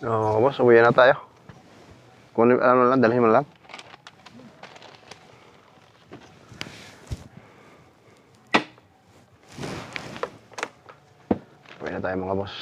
Oh, boss, uwi na tayo. Kung ano lang, dalhin mo lang. Uwi na tayo mga boss.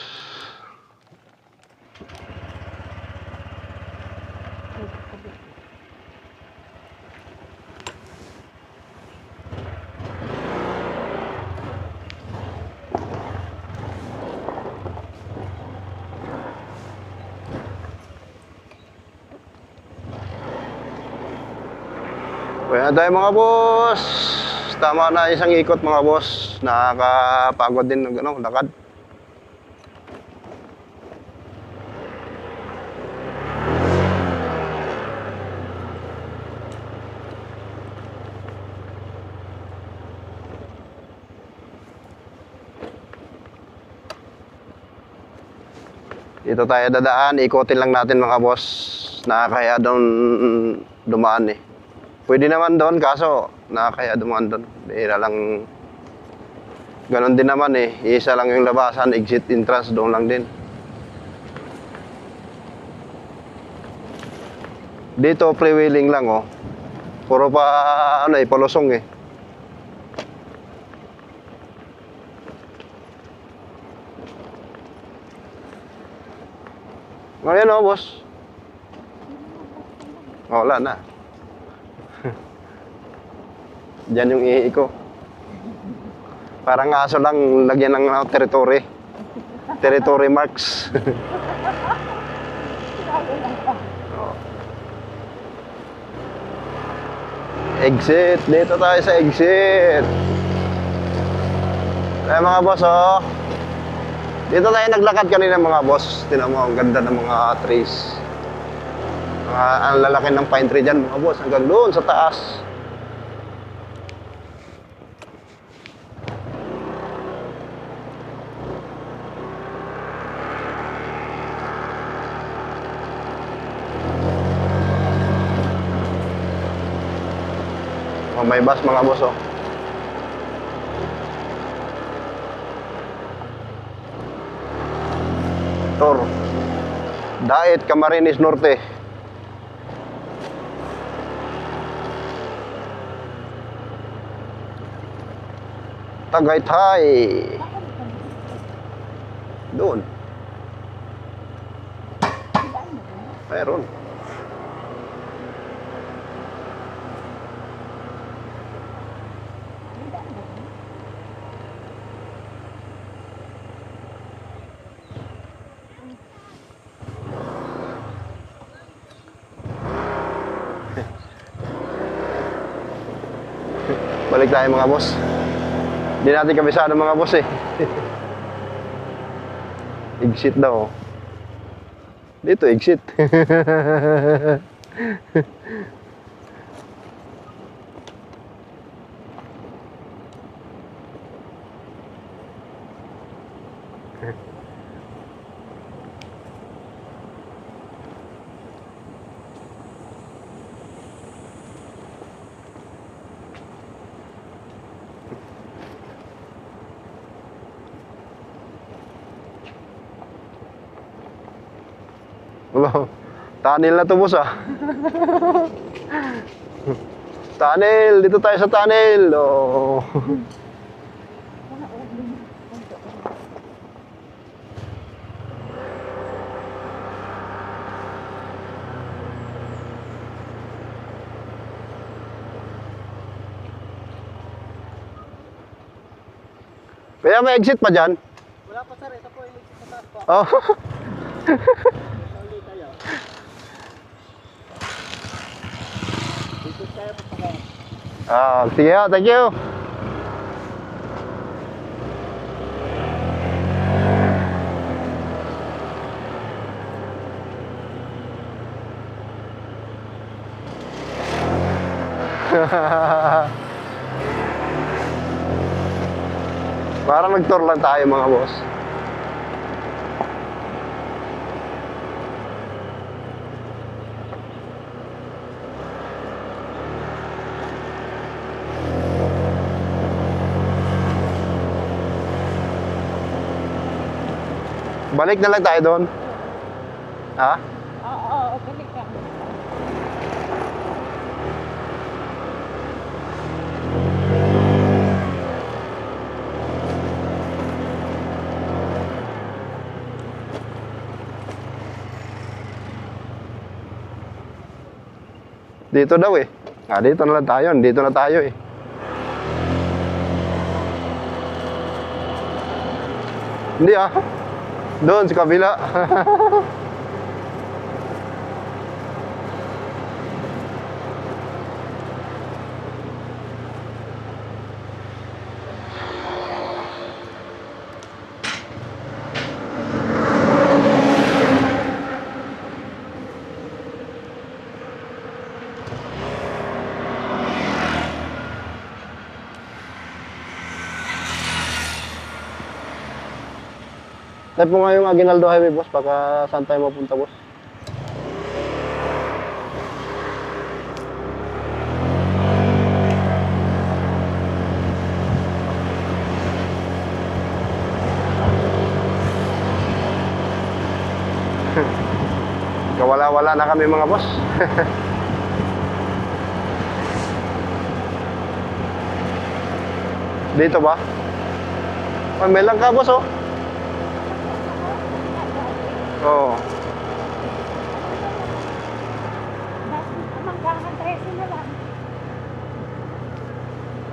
Uwi na tayo mga boss. Tama na isang ikot mga boss. Nakakapagod din ng lakad. Dito tayo dadaan, ikotin lang natin mga boss. Nakakaya doon dumaan eh. Pwede naman doon, kaso nakakaya dumaan doon. Bihira lang. Ganon din naman eh. Isa lang yung labasan, exit entrance doon lang din. Dito freewheeling lang oh. Puro pa ano eh, palusong eh. Ngayon oh, boss. Oh, wala na. Diyan yung ihi ko. Parang aso lang, lagyan ng territory. Territory marks. Oh. Exit. Dito tayo sa exit. Ay mga boss oh. Dito tayo naglakad kanina mga boss. Tingnan mo, ang ganda ng mga trees. Ang lalaki ng pine tree dyan mga boss. Hanggang doon sa taas. Oh, may bus mga boss oh. Tor. Daet Camarines Norte. Tagaytay. Doon. Mayroon. Balik tayo mga boss. Hindi natin kabisado mga boss eh. Exit daw. Dito exit. Wala. Tunnel na to boss ah. Tunnel, dito tayo sa tunnel. Oh. Kaya may exit pa dyan? Wala pa sir, ito po yung exit sa taas po. Oh. Dito tayo po sa kayo. Ah, sige, thank you. Parang nag-tour lang tayo mga boss. Balik na lang tayo doon. Ha? Oo, balik ka. Dito daw eh. Ah, dito na lang tayo. Dito na tayo eh. Hindi ah. Doon sa kabila. Type mo nga yung Aguinaldo Highway, boss. Baka saan tayo mapunta, boss? Kawala-wala na kami, mga boss. Dito ba? Oh, may lang ka, boss, oh. Oo. Manggahan 13 na lang.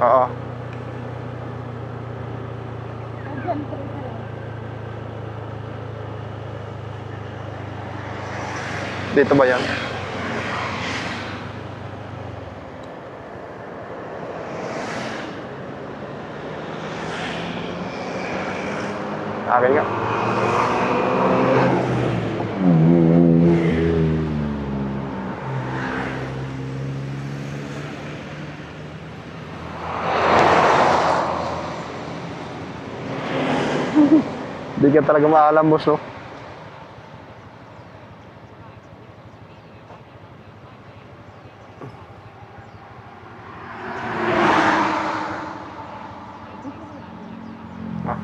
Oo. Hanggang 3 na lang. Dito ba yan? Akin nga. Di ka talaga maalam, boss, no? Ah.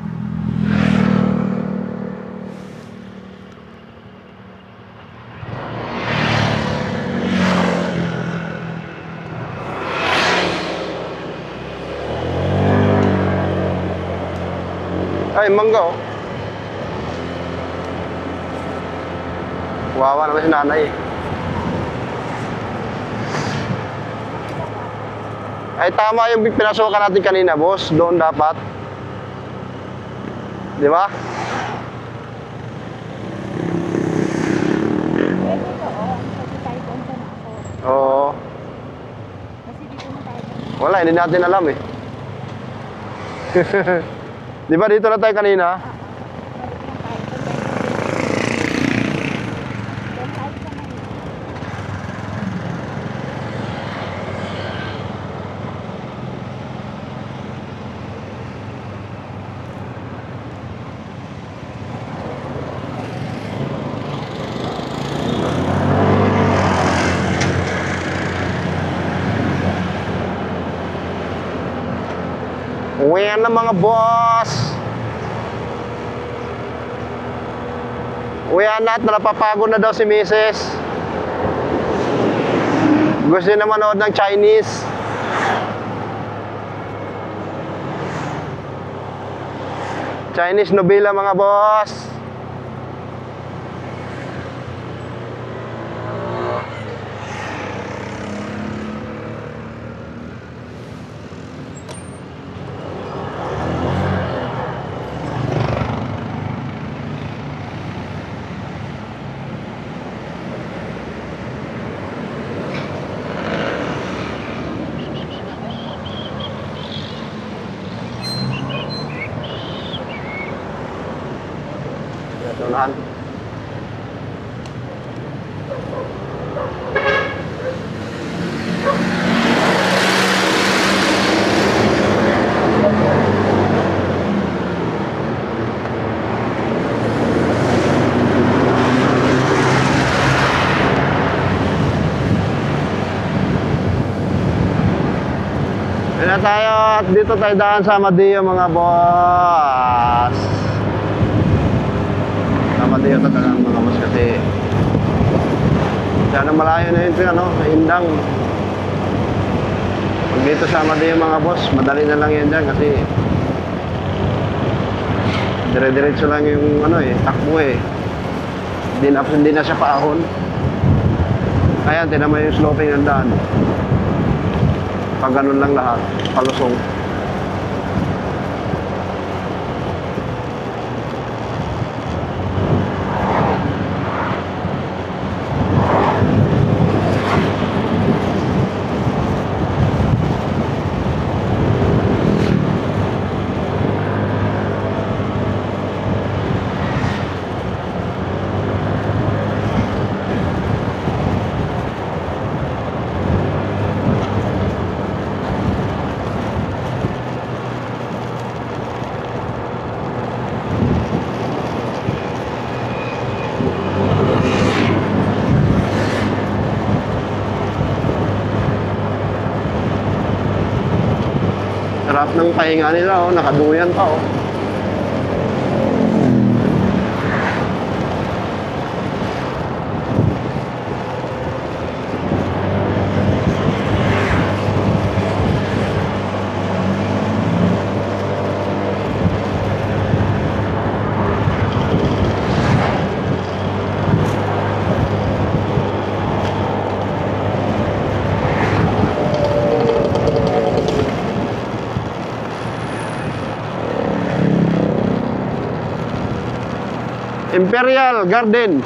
Ay, mangga, oh. Wawa naman si nanay eh. Ay, tama yung pinasukan natin kanina, boss. Doon dapat. Di ba? Pwede ko, pwede tayo doon sa nako. Oo. Kasi dito na tayo doon. Wala, hindi natin alam eh. Di ba dito na tayo kanina? Balik lang tayo. Doon tayo sa Manila. Uwian na mga boss. Uwian na at napapagod na daw si Mrs. Gusto niya na manood ng Chinese. Chinese nobela mga boss. Unahan. Ayan na tayo at dito tayo daan sa Amadeo mga boss. Sa Amadeo talaga mga boss kasi Sana malayo na yun, ano, Indang. Pag dito sama din yung mga boss, madali na lang yan dyan kasi dire-diretso lang yung ano eh, takbo eh. Hindi na siya paahon. Ayan, tinan mo yung sloping ng daan. Pag ganun lang lahat, palusong. Sarap ng pahinga nila, oh. Nakaduyan pa, oh. Imperial Garden.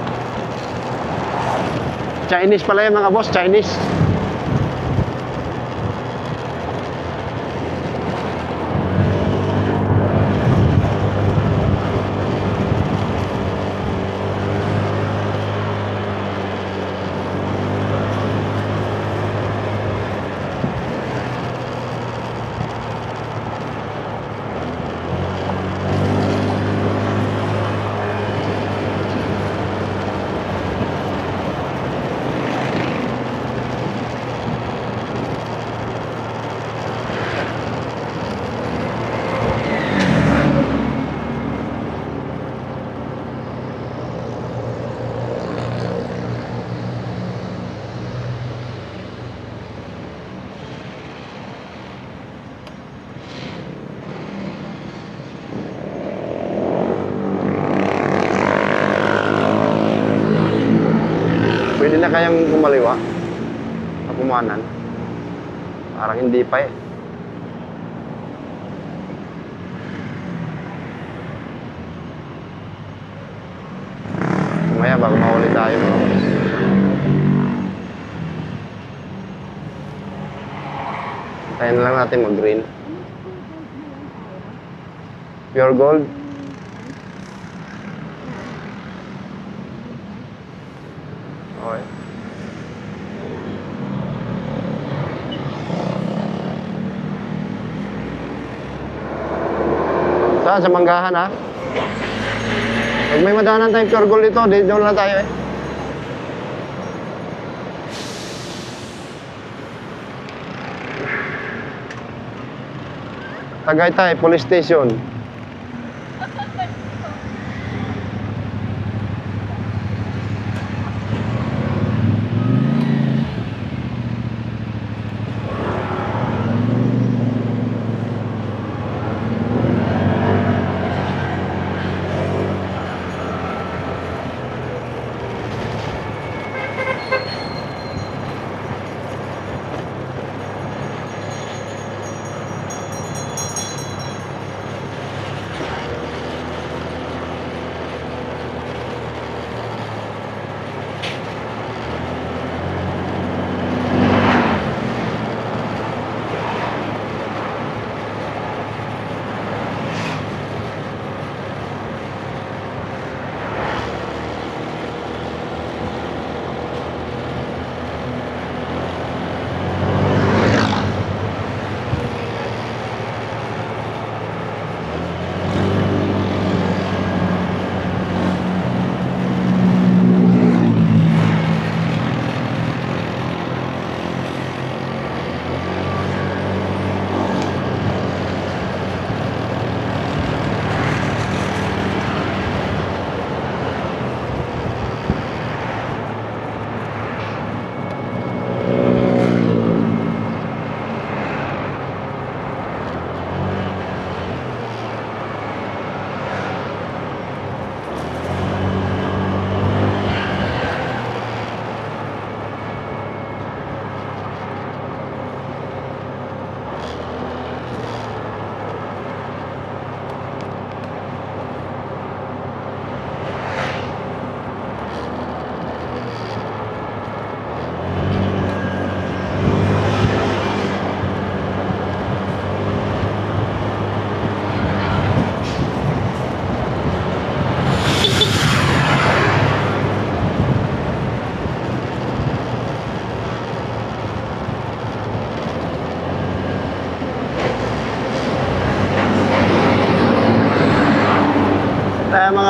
Chinese pala yung mga boss, Chinese. Pwede na kayang kumaliwa sa pumanan. Parang hindi pa eh. Mamaya bago mahuli tayo. Hintayin na lang natin mag-green. Pure gold. Okay. Saan? Sa Manggahan, ha? Pag may madaanan tayong pure gold dito, doon na tayo eh. Tagaytay, Police Station.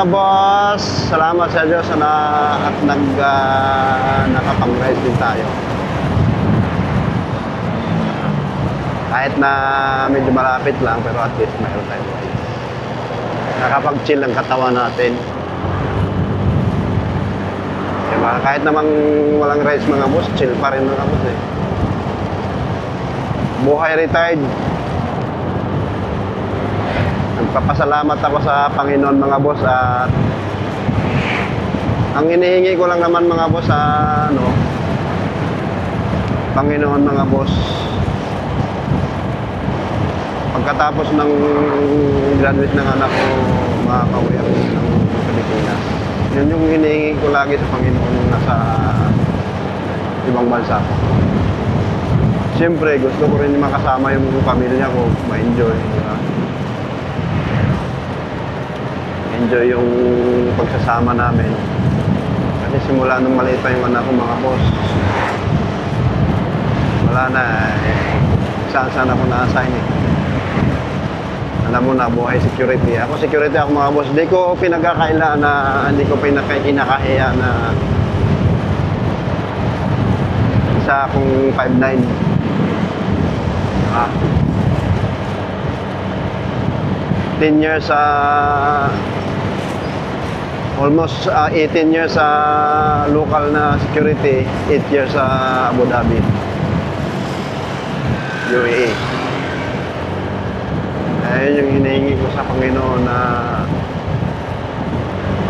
mga boss. Salamat sa Diyos na at nakapag-rise din tayo. Kahit na medyo malapit lang, pero at least mayroon tayo rise. Nakapag-chill ang katawan natin. Diba? Kahit namang walang rise mga boss, chill pa rin mga boss eh. Buhay retired. Nagpapasalamat ako sa Panginoon mga boss at ang hinihingi ko lang naman mga boss sa Panginoon mga boss, pagkatapos ng graduate ng anak ko, makakauwi ako ng Pilipinas. Yun yung hinihingi ko lagi sa Panginoon nung nasa ibang bansa ko. Siyempre gusto ko rin makasama yung pamilya ko, ma-enjoy, diba? Enjoy yung pagsasama namin. Kasi simula nung maliit pa yung anak ko mga boss, wala na saan ako na-assign eh. Alam mo na, buhay security. Ako security ako mga boss. Hindi ko pinagkakaila na, hindi ko pinakahiya na isa akong 5'9". 10 years almost 18 years sa local na security, 8 years sa Abu Dhabi, UAE. Ayun yung hinihingi ko sa Panginoon na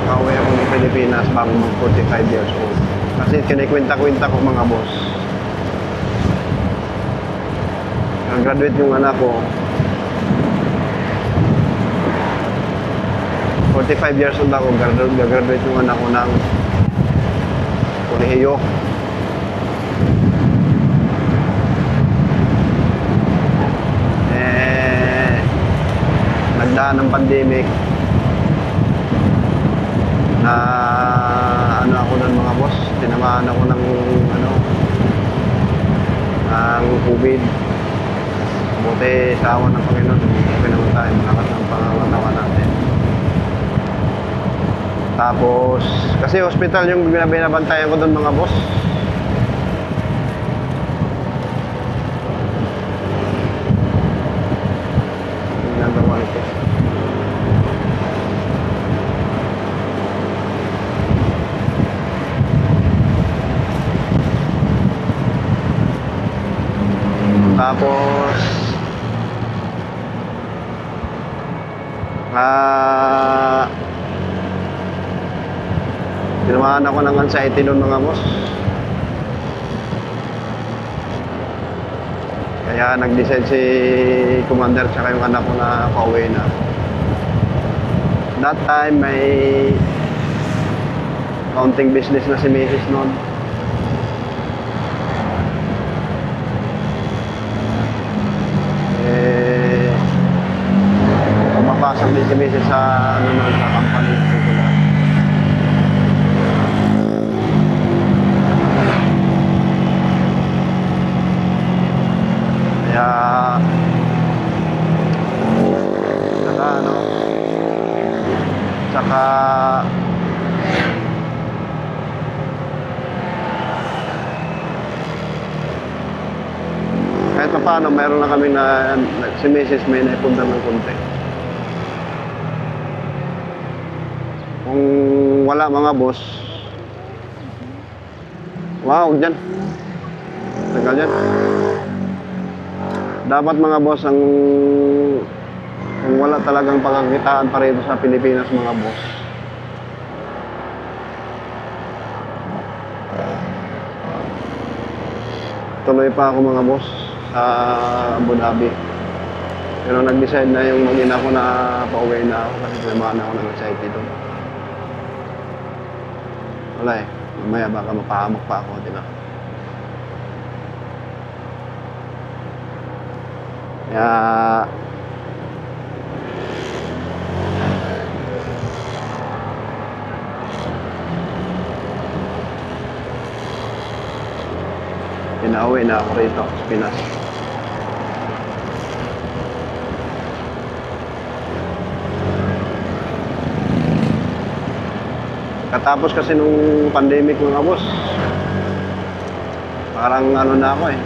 makauwi ako ng Pilipinas bago mag 45 years old. Kasi kinikwenta-kwenta ko mga boss. Nag-graduate yung anak ko. 45 years old ako, gagraduate yung anak ko ng kolehiyo. Nagdaan ng pandemic na ako nun mga boss, tinamaan ako ng ng COVID. Buti sa awa ng Panginoon, okay naman tayo, malakas ng pangangatawan natin. Tapos, kasi hospital yung binabantayan ko doon mga boss. Ginagawa ito. Tapos, tinamaan ako ng anxiety doon mga boss. Kaya nag-decide si Commander tsaka yung anak ko na pauwi na. That time may counting business na si Mrs. noon. Pumapasok din si Mrs. sa sa company. Kaya saka kahit pa paano mayroon na kami na si Mrs. may naipundar ng konti. Kung wala mga boss, wow, dyan tagal dyan. Dapat mga boss, kung wala talagang pagkakitaan pa rin sa Pilipinas mga boss, tuloy pa ako mga boss sa Abu Dhabi. Pero nag-decide na yung mag-ina ko na pauwi na ako kasi tinamaan ako ng anxiety doon. Wala eh, mamaya baka mapahamak pa ako, di ba? Kaya pinauwi na ako rito sa Pinas. Katapos kasi nung pandemic mga boss, parang ano na ako eh.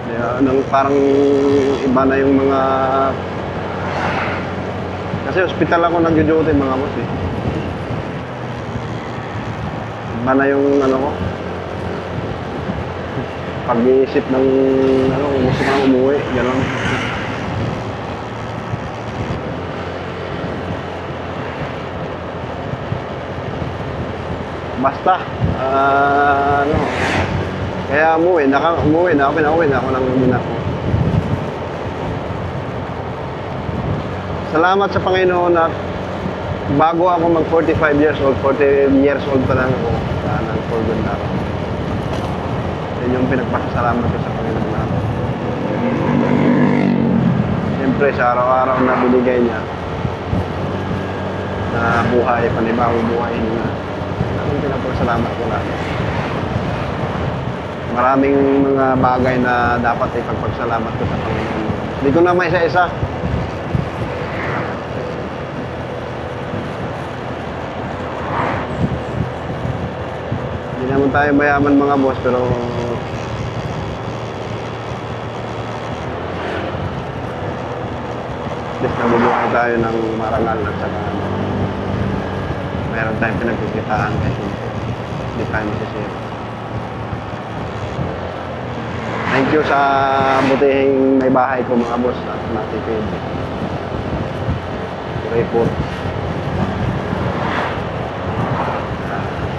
Kaya, parang iba na yung mga... Kasi hospital ako nag-duty mga boss eh. Iba na yung ano ko. Pag-iisip ng ano, gusto kang umuwi, gano'n. Basta, ano, kaya umuwi na ako, pinauwi na ako ng Laguna ko. Salamat sa Panginoon at bago ako mag 45 years old, 40 years old pa lang ako, nag-forward na ako. Yun yung pinagpasalamat ko sa Panginoon na ako. Siyempre, sa araw-araw na binigay niya, na buhay, panibawang buhay na ang pinagpasalamat ko na. Maraming mga bagay na dapat ipagpagsalamat ko sa Panginoon. Hindi ko na may isa-isa. Hindi naman tayo mayaman mga boss, pero at least nabubuhay tayo ng marangal at saka mayroon tayong pinagkikitaan kasi hindi tayo masisira. Thank you sa butihing may bahay ko mga boss at natipid. Report.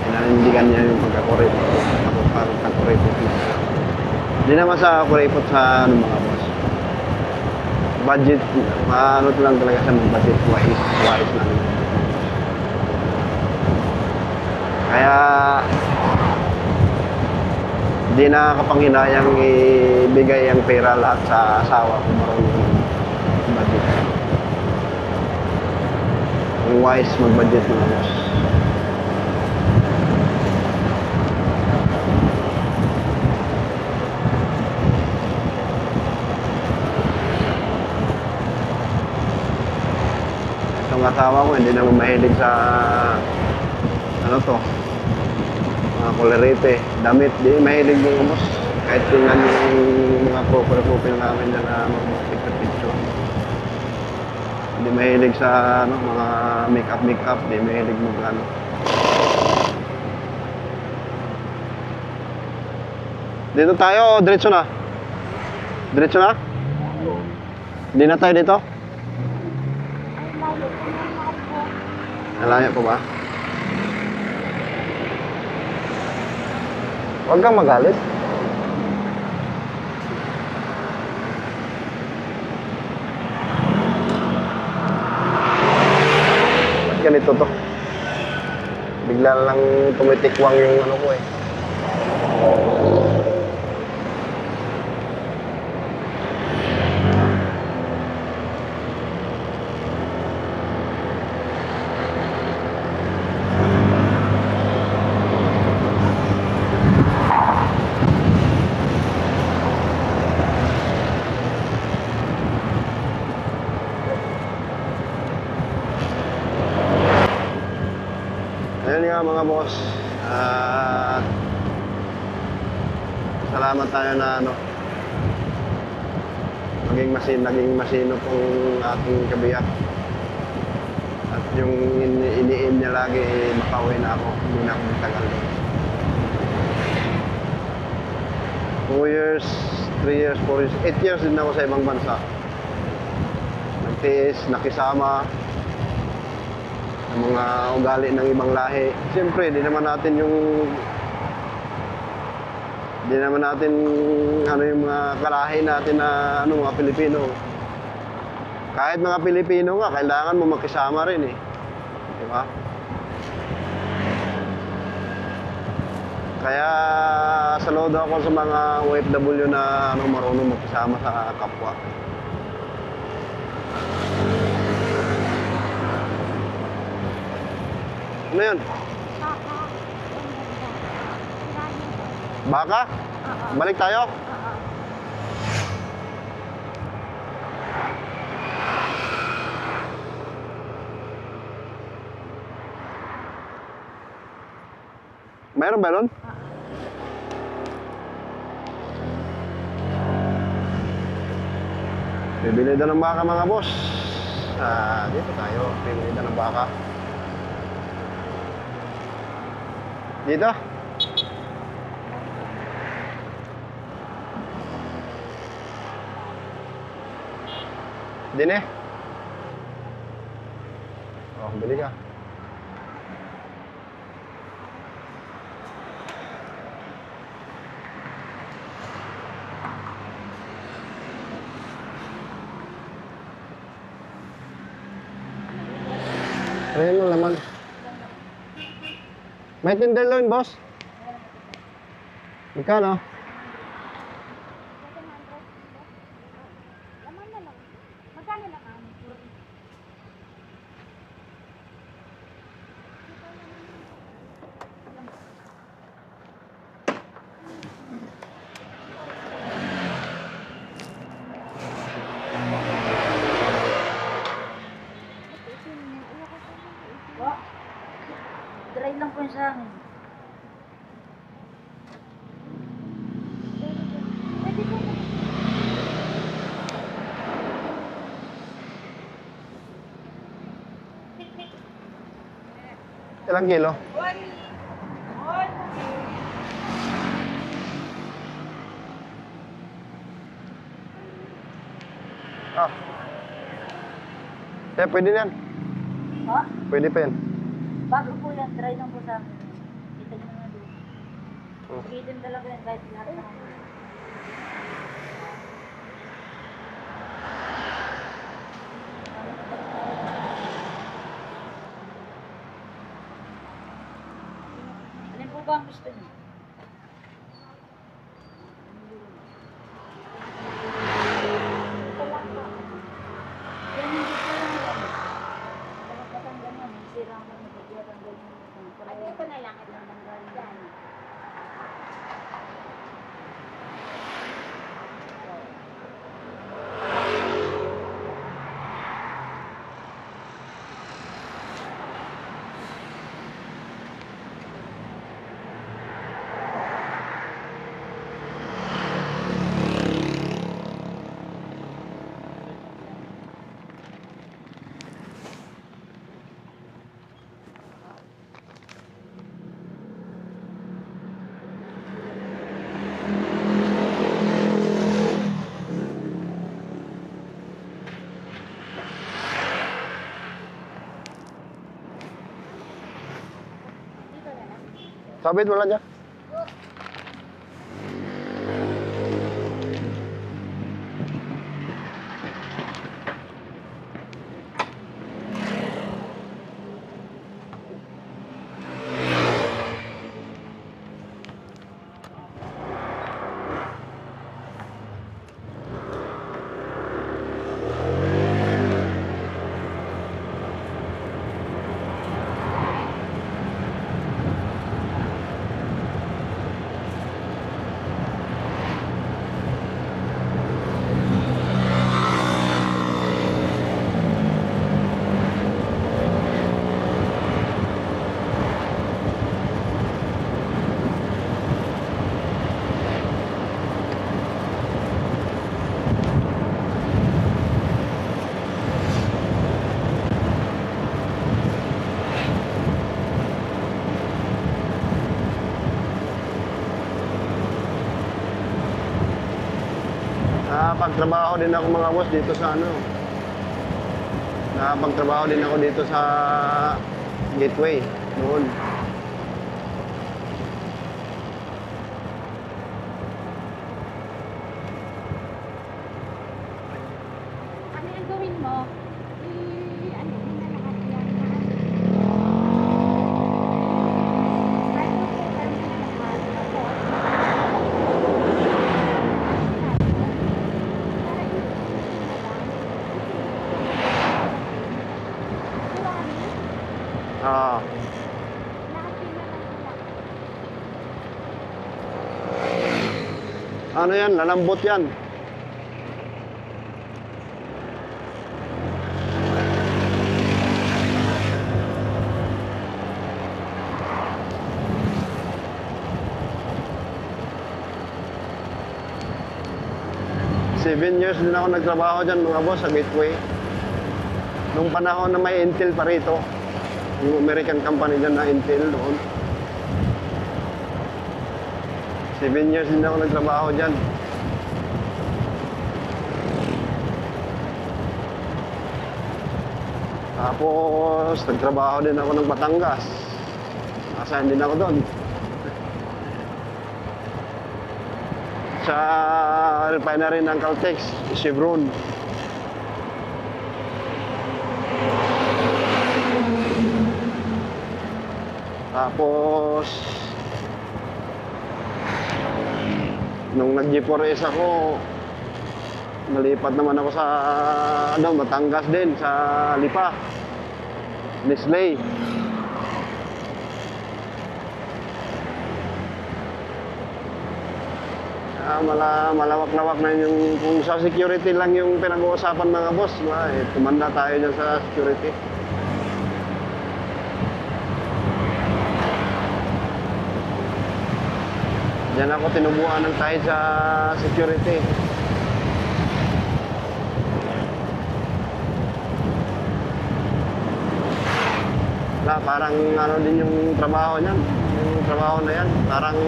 Pinanindigan niya yung pagkakuripot. Ako parang pagkakuripot niya. Hindi naman sa kuripot sa ano mga boss. Budget, ano lang talaga sa budget wise lang. Kaya di nakakapanghinayang ibigay ang pera lahat sa asawa kung marunong budget. Ang wise mag-budget mga boss. Itong asawa ko hindi naman mahilig sa ano to, mga kolerete, damit, di mahilig yung boss. Kahit tingnan yung mga profile namin na mag-picture. Hindi mahilig sa ano, mga make-up, di mahilig mag ano. Dito tayo, diretso na. Diretso na? Hindi na tayo dito? Ay, layo Nalayo ko na mga po. po ba? Huwag kang magalit. Ba't ganito to? Bigla lang tumitikwang yung ano ko eh. Ayun nga mga boss, salamat tayo na ano, naging masino pong ating kabiyak. At yung iniin niya lagi, makauwi na ako, hindi na ako magtagal doon. 2 years, 3 years, 4 years, 8 years din ako sa ibang bansa. Nagtiis, nakisama, mga ugali ng ibang lahi. Siyempre, di naman natin ano yung mga kalahi natin na ano, mga Pilipino. Kahit mga Pilipino nga, kailangan mo makisama rin eh. Di ba? Kaya saludo ako sa mga OFW na ano, marunong makisama sa kapwa. Ano yun? Baka. Baka? Oo. Balik tayo? Oo. Mayroon ba nun? Bibili daw ng baka mga boss. Dito tayo. Bibili daw ng baka. Dito? Din eh. Oh, bili ka. Ayan yung laman. May tenderloin, boss? Magkano? Laman na lang. Magkano lang ang? Dry lang po yun sa akin. Pwede po na. Ilang kilo? Ah. Pwede na yan. Ha? Pwede pa yan. Bago po yan, dry lang po sa akin. Kita nyo naman doon. Oh. Itim talaga yan kahit lahat na. Alin po ba ang gusto nyo? Ito lang po. Yan hindi ko lang yan. Dapat patanggal nga, may sira ang mga pagkatanggal mo. At ito na lang. Ito na lang. Yan. Dito na lang. Sabit mo lang dyan. Nakapagtrabaho din ako mga boss dito sa ano. Nakapagtrabaho din ako dito sa Gateway noon. Ano yung gawin mo? Ano yun na lahat yan? Bago po kami na lahat. Ah, ano yan? Lalambot yan. 7 years din ako nagtrabaho dyan mga boss sa Gateway. Nung panahon na may Intel pa rito. Yung American company dyan na Intel noon. 7 years din ako nagtrabaho dyan. Tapos, nagtrabaho din ako ng Batangas. Assign din ako doon. Sa refinery ng Caltex, Chevron. Tapos, nung nag-G4S ako, nalipat naman ako sa Batangas din, sa Lipa. Nestle. Malawak-lawak na yung, kung sa security lang yung pinag-uusapan mga boss, tumanda tayo dyan sa security. Diyan ako tinubuan ng kahit sa security. Parang ano din yung trabaho niyan. Yung trabaho na yan, parang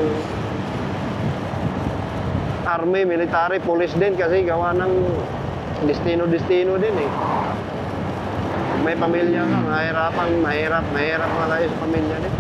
army, military, police din kasi gawa ng destino-destino din eh. Pag may pamilya ka, mahirap malayo sa pamilya din.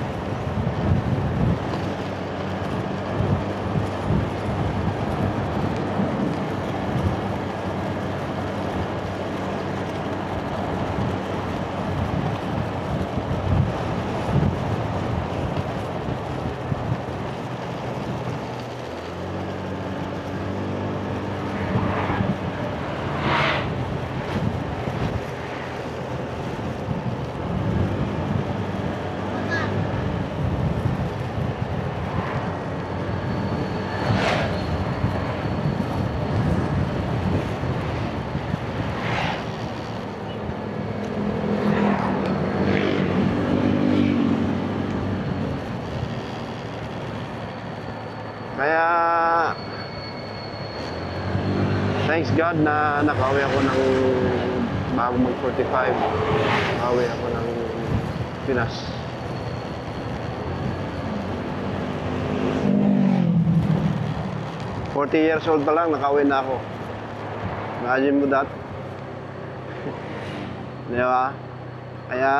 Kaya thanks God na nakauwi ako ng bago mag-45. Nakauwi ako ng Pinas. "40 years old pa lang, nakauwi na ako." Imagine mo that. Di ba? Kaya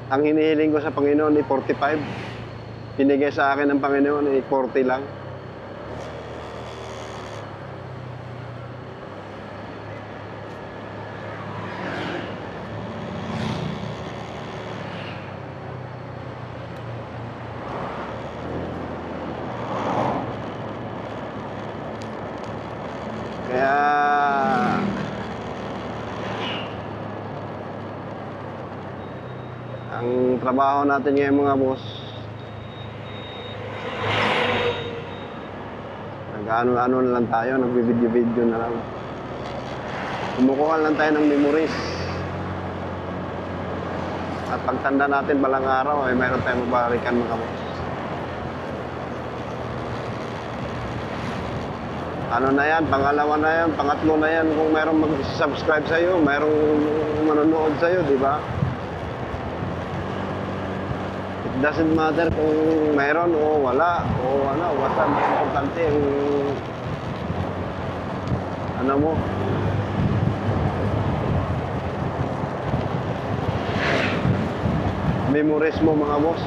ang hinihiling ko sa Panginoon ay 45. Pinigay sa akin ng Panginoon ay 40 lang. Kaya ang trabaho natin ngayon mga boss, nag-ano-ano na lang tayo, nag-video-video na lang. Kumukuha lang tayo ng memories. At pagtanda natin balang araw, ay mayroon tayong mabalikan mga boss. Ano na yan, pangalawa na yan, pangatlo na yan, kung mayroong mag-subscribe sa'yo, mayroong manonood sa'yo, di ba? It doesn't matter kung mayroon o wala, o ano, basta mas importante yung ano mo. Memories mo mga boss.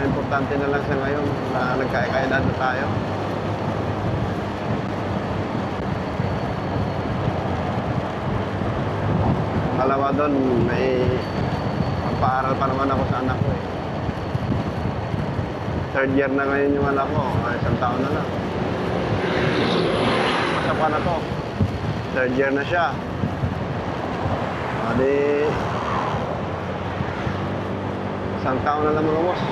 Importante na lang sa ngayon na nagkakaedad na tayo. Pangalawa doon, may pagpaaral pa naman ako sa anak ko eh. 3rd year na ngayon yung anak ko, isang taon na lang. Masa pa na to, 3rd year na siya. Adi, isang taon na lang mga boss.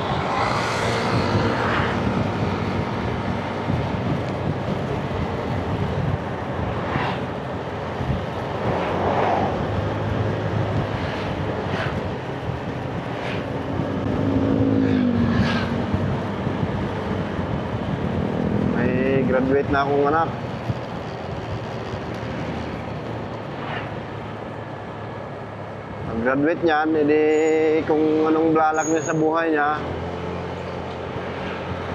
graduate na akong anak. Pag-graduate niyan, edi kung anong balak niya sa buhay niya,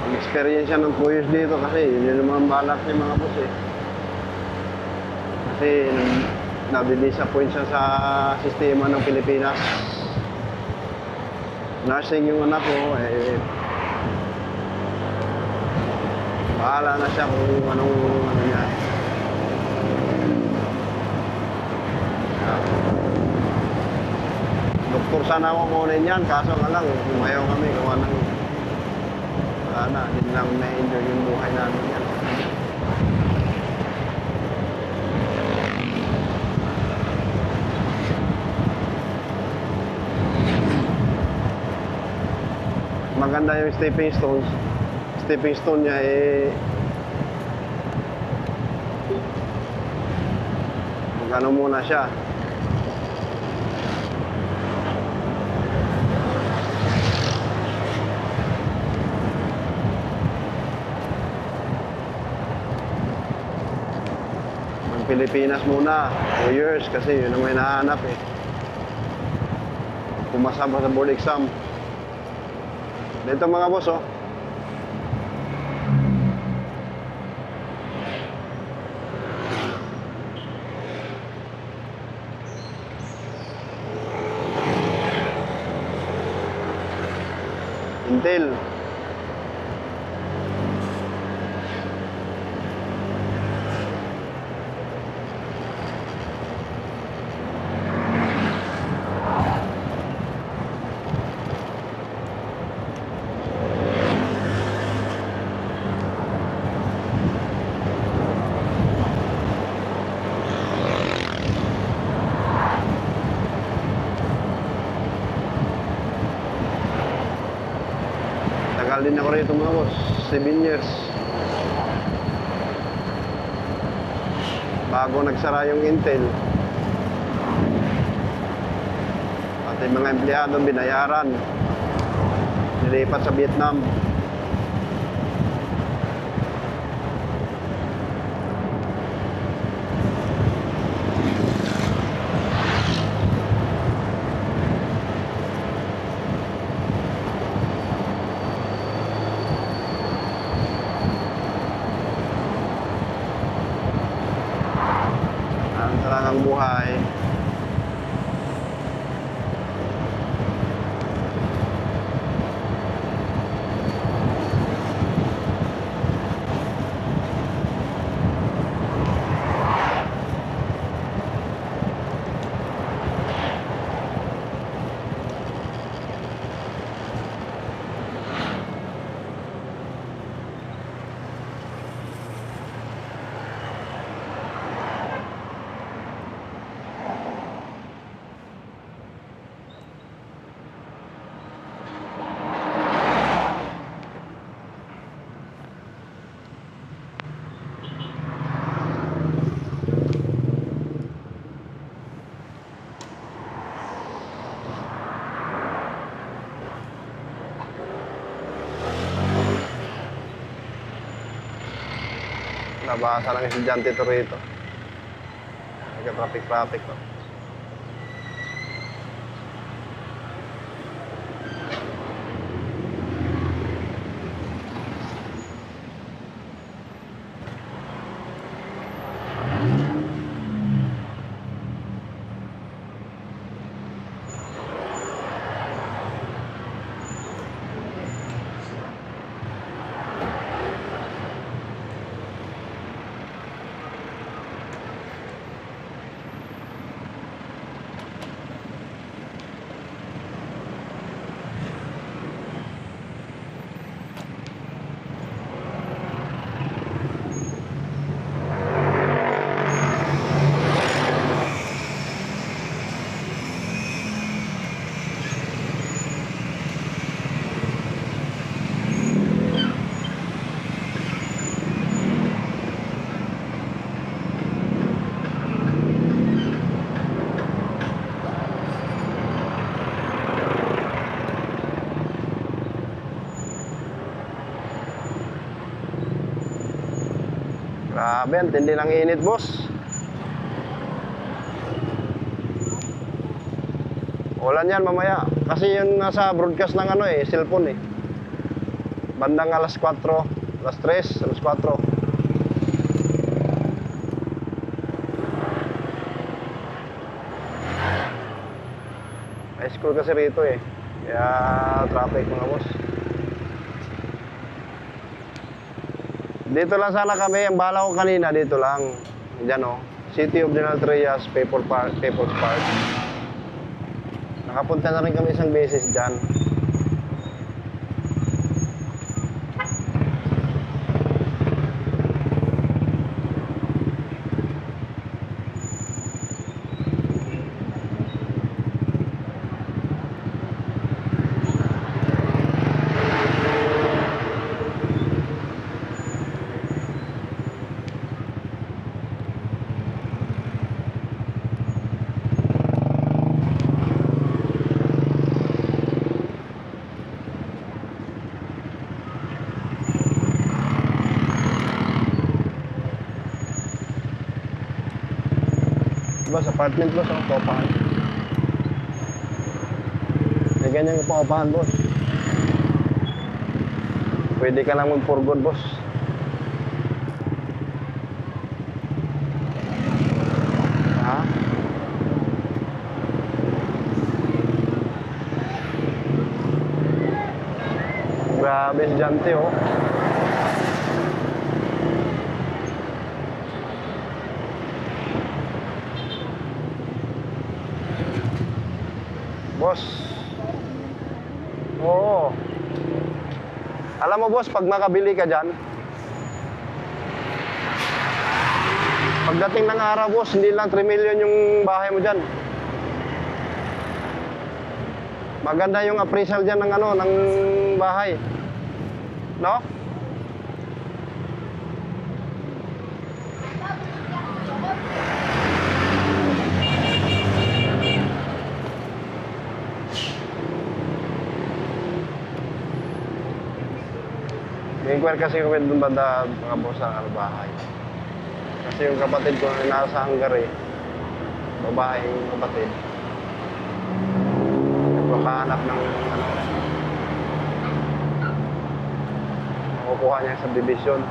mag-experience siya ng 2 years dito kasi yun naman ang balak niya mga boss eh. Kasi nadi-disappoint siya sa sistema ng Pilipinas. Nursing yung anak ko, eh, bahala na siya kung anong ano niya. Doktor sana ako kunin yan, kaso nga lang, umayaw kami, gawa ng wala na, hindi lang na-enjoy yung buhay namin yan. Maganda yung stepping stone niya eh magano muna siya. Pilipinas muna, 2 years kasi yun ang may nahanap eh. Pumasa ba sa board exam. Dito mga boss oh. Intel. Tagal din ako rito mga boss, 7 years. Bago nagsara yung Intel. Pati mga empleyado binayaran. Nilipat sa Vietnam. Ang talagang buhay. Nabasa ng estudyante ito rito. Nagka-traffic to. Grabe, ang tindi ng init, boss. Ulan yan mamaya. Kasi yung nasa broadcast ng ano eh, cellphone eh. Bandang alas 4, alas 3, alas 4. High school kasi rito eh. Kaya traffic mga boss. Dito lang sana kami. Ang bala ko kanina dito lang. Diyan oh. City of General Trias, People's Park. Nakapunta na rin kami isang beses dyan. Boss, apartment boss, ang paupahan. May ganyang paupahan, boss. Pwede ka lang mag-forgood, boss. Ha? Grabe si Jante, oh. Boss. Oo. Alam mo boss, pag makabili ka dyan, pagdating ng araw boss, hindi lang 3 million yung bahay mo dyan. Maganda yung appraisal dyan ng ano, ng bahay. No? Inquire kasi kami doon banda mga boss sa bahay. Kasi yung kapatid ko na nasa Hungary, babae yung kapatid. Nagpakahanap ng ano, makukuha niya sa subdivision.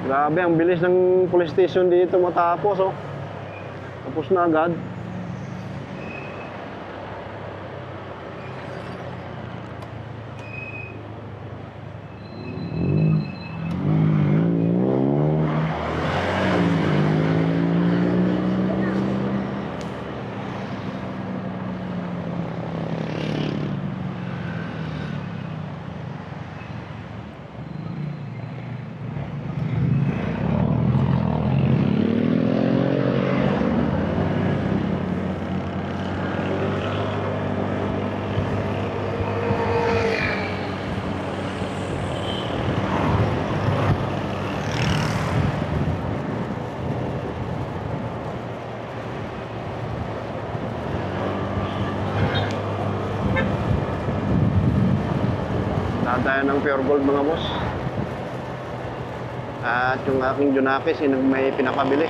Grabe, ang bilis ng police station dito matapos, oh. Tapos na agad. Tayo ng pure gold mga boss. At yung aking Junakis yung may pinapabili.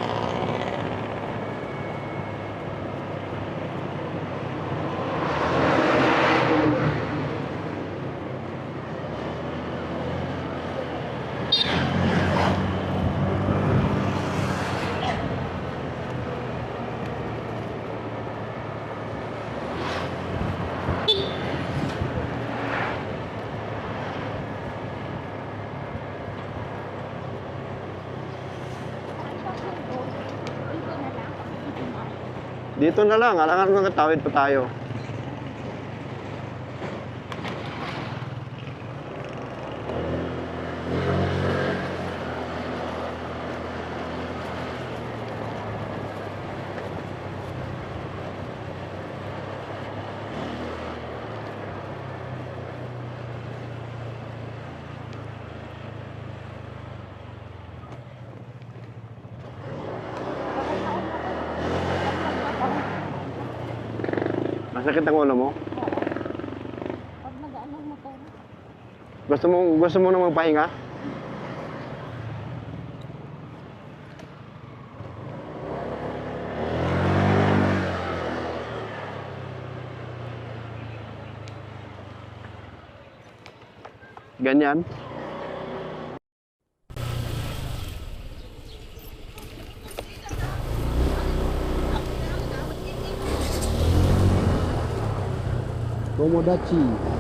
Dito na lang, alangan mga tawid pa tayo. Masakit ang ulo mo? Pag magaan ang motor. Gusto mo na magpahinga? Ganyan. Tomodachi.